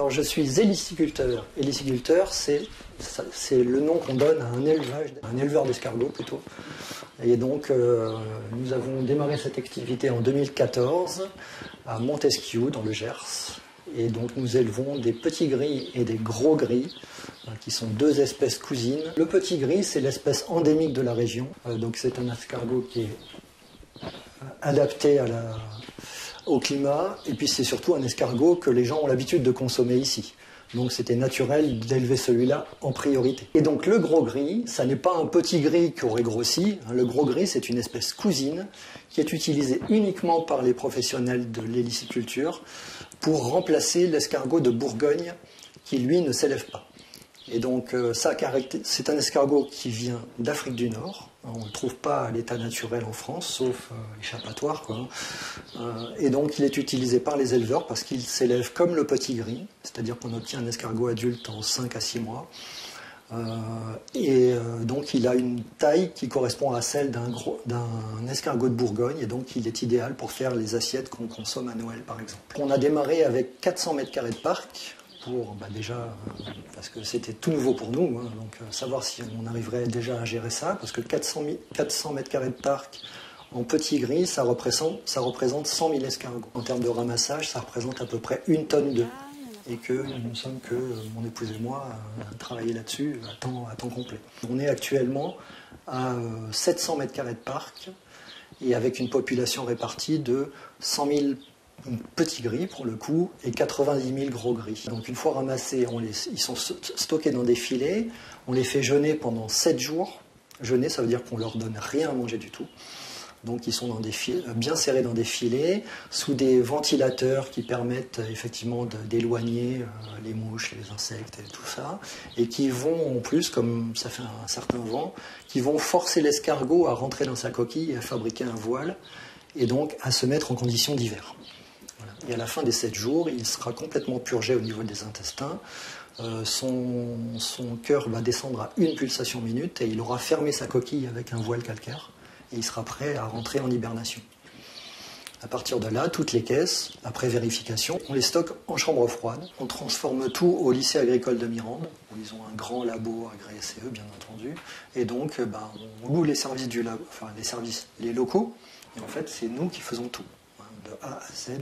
Alors je suis héliciculteur. Héliciculteur, c'est le nom qu'on donne à un éleveur d'escargots plutôt. Et donc nous avons démarré cette activité en 2014 à Montesquiou dans le Gers. Et donc nous élevons des petits gris et des gros gris, qui sont deux espèces cousines. Le petit gris, c'est l'espèce endémique de la région. Donc c'est un escargot qui est adapté au climat. Et puis c'est surtout un escargot que les gens ont l'habitude de consommer ici. Donc c'était naturel d'élever celui-là en priorité. Et donc le gros gris, ça n'est pas un petit gris qui aurait grossi. Le gros gris, c'est une espèce cousine qui est utilisée uniquement par les professionnels de l'héliciculture pour remplacer l'escargot de Bourgogne qui, lui, ne s'élève pas. Et donc c'est un escargot qui vient d'Afrique du Nord. On ne le trouve pas à l'état naturel en France, sauf échappatoire, quoi. Et donc il est utilisé par les éleveurs parce qu'il s'élève comme le petit gris, c'est-à-dire qu'on obtient un escargot adulte en 5 à 6 mois. Donc il a une taille qui correspond à celle d'un escargot de Bourgogne, et donc il est idéal pour faire les assiettes qu'on consomme à Noël, par exemple. On a démarré avec 400 mètres carrés de parc, parce que c'était tout nouveau pour nous, hein, donc savoir si on arriverait déjà à gérer ça, parce que 400 mètres carrés de parc en petit gris, ça représente 100 000 escargots. En termes de ramassage, ça représente à peu près 1 tonne d'œufs, et que nous sommes que, mon épouse et moi, à travailler là-dessus à temps complet. On est actuellement à 700 mètres carrés de parc, et avec une population répartie de 100 000 petits gris pour le coup et 90 000 gros gris. Donc une fois ramassés, ils sont stockés dans des filets, on les fait jeûner pendant 7 jours. Jeûner, ça veut dire qu'on leur donne rien à manger du tout. Donc ils sont dans des bien serrés dans des filets, sous des ventilateurs qui permettent effectivement d'éloigner les mouches, les insectes et tout ça, et qui vont en plus, comme ça fait un certain vent, qui vont forcer l'escargot à rentrer dans sa coquille et à fabriquer un voile, et donc à se mettre en condition d'hiver. Voilà. Et à la fin des 7 jours, il sera complètement purgé au niveau des intestins. Son cœur va descendre à 1 pulsation minute et il aura fermé sa coquille avec un voile calcaire et il sera prêt à rentrer en hibernation. À partir de là, toutes les caisses, après vérification, on les stocke en chambre froide. On transforme tout au lycée agricole de Mirande, où ils ont un grand labo agréé CE, bien entendu. Et donc, on loue les services du labo, les locaux. Et en fait, c'est nous qui faisons tout. De A à Z,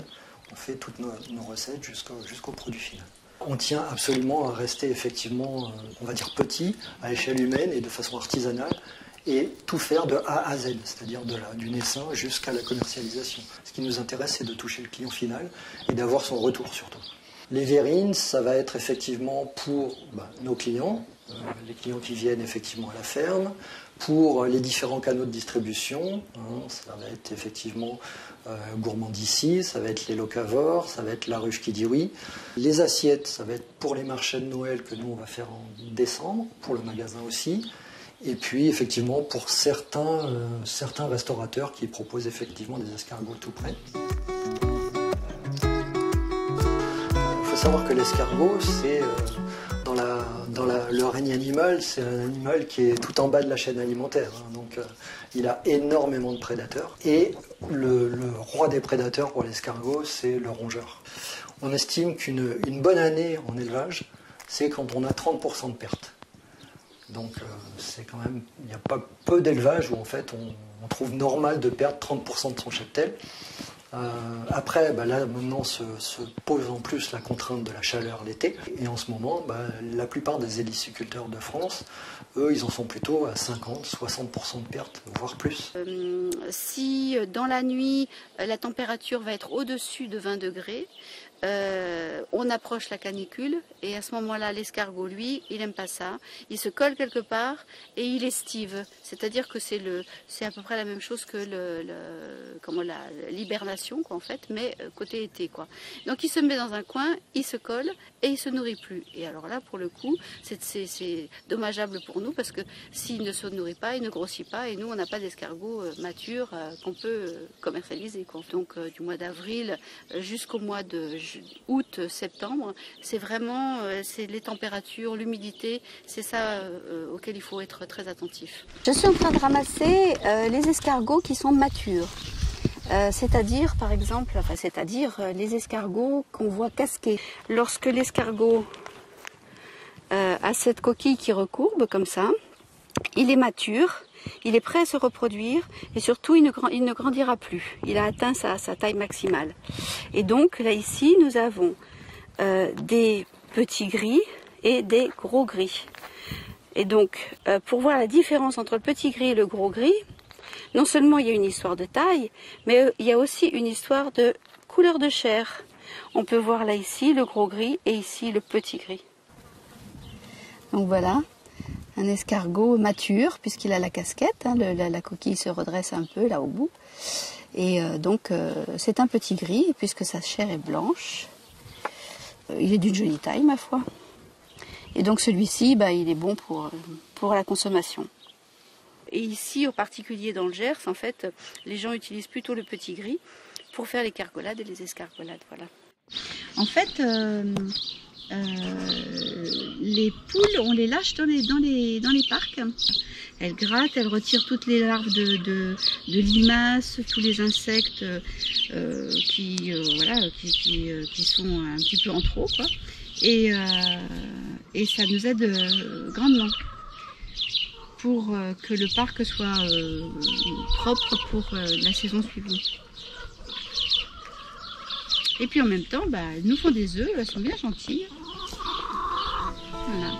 on fait toutes nos recettes jusqu'au produit final. On tient absolument à rester effectivement, on va dire petit, à échelle humaine et de façon artisanale, et tout faire de A à Z, c'est-à-dire du naissant jusqu'à la commercialisation. Ce qui nous intéresse, c'est de toucher le client final et d'avoir son retour surtout. Les verrines, ça va être effectivement pour nos clients, les clients qui viennent effectivement à la ferme, pour les différents canaux de distribution, ça va être effectivement Gourmandici, ça va être les locavores, ça va être La Ruche qui dit oui. Les assiettes, ça va être pour les marchés de Noël que nous on va faire en décembre, pour le magasin aussi. Et puis effectivement pour certains restaurateurs qui proposent effectivement des escargots tout prêts. Il faut savoir que l'escargot, c'est le règne animal, c'est un animal qui est tout en bas de la chaîne alimentaire. Donc il a énormément de prédateurs. Et le roi des prédateurs pour l'escargot, c'est le rongeur. On estime qu'une bonne année en élevage, c'est quand on a 30% de pertes. Donc c'est quand même, il n'y a pas peu d'élevages où en fait on trouve normal de perdre 30% de son cheptel. Après, là maintenant se pose en plus la contrainte de la chaleur l'été. Et en ce moment, la plupart des héliciculteurs de France, eux, ils en sont plutôt à 50-60% de pertes, voire plus. Si dans la nuit, la température va être au-dessus de 20 degrés, on approche la canicule et à ce moment-là, l'escargot, lui, il n'aime pas ça. Il se colle quelque part et il estive. C'est-à-dire que c'est à peu près la même chose que l'hibernation, en fait, mais côté été, quoi. Donc il se met dans un coin, il se colle et il se nourrit plus. Et alors là, pour le coup, c'est dommageable pour nous parce que s'il ne se nourrit pas, il ne grossit pas et nous, on n'a pas d'escargot mature qu'on peut commercialiser, quoi. Donc du mois d'avril jusqu'au mois de août, septembre, c'est vraiment les températures, l'humidité, c'est ça auquel il faut être très attentif. Je suis en train de ramasser les escargots qui sont matures. C'est-à-dire, par exemple, les escargots qu'on voit casqués. Lorsque l'escargot a cette coquille qui recourbe comme ça, il est mature, il est prêt à se reproduire et surtout il ne grandira plus. Il a atteint sa taille maximale. Et donc là ici nous avons des petits gris et des gros gris. Et donc pour voir la différence entre le petit gris et le gros gris, non seulement il y a une histoire de taille, mais il y a aussi une histoire de couleur de chair. On peut voir là ici le gros gris et ici le petit gris. Donc voilà, un escargot mature puisqu'il a la casquette, hein, la coquille se redresse un peu là au bout. Et donc c'est un petit gris puisque sa chair est blanche. Il est d'une jolie taille ma foi. Et donc celui-ci, il est bon pour la consommation. Et ici, en particulier dans le Gers, en fait, les gens utilisent plutôt le petit gris pour faire les cargolades et les escargolades. Voilà. En fait, les poules, on les lâche dans les parcs. Elles grattent, elles retirent toutes les larves de limaces, tous les insectes qui sont un petit peu en trop, quoi. Et ça nous aide grandement pour que le parc soit propre pour la saison suivante. Et puis en même temps, elles nous font des œufs, elles sont bien gentilles. Voilà.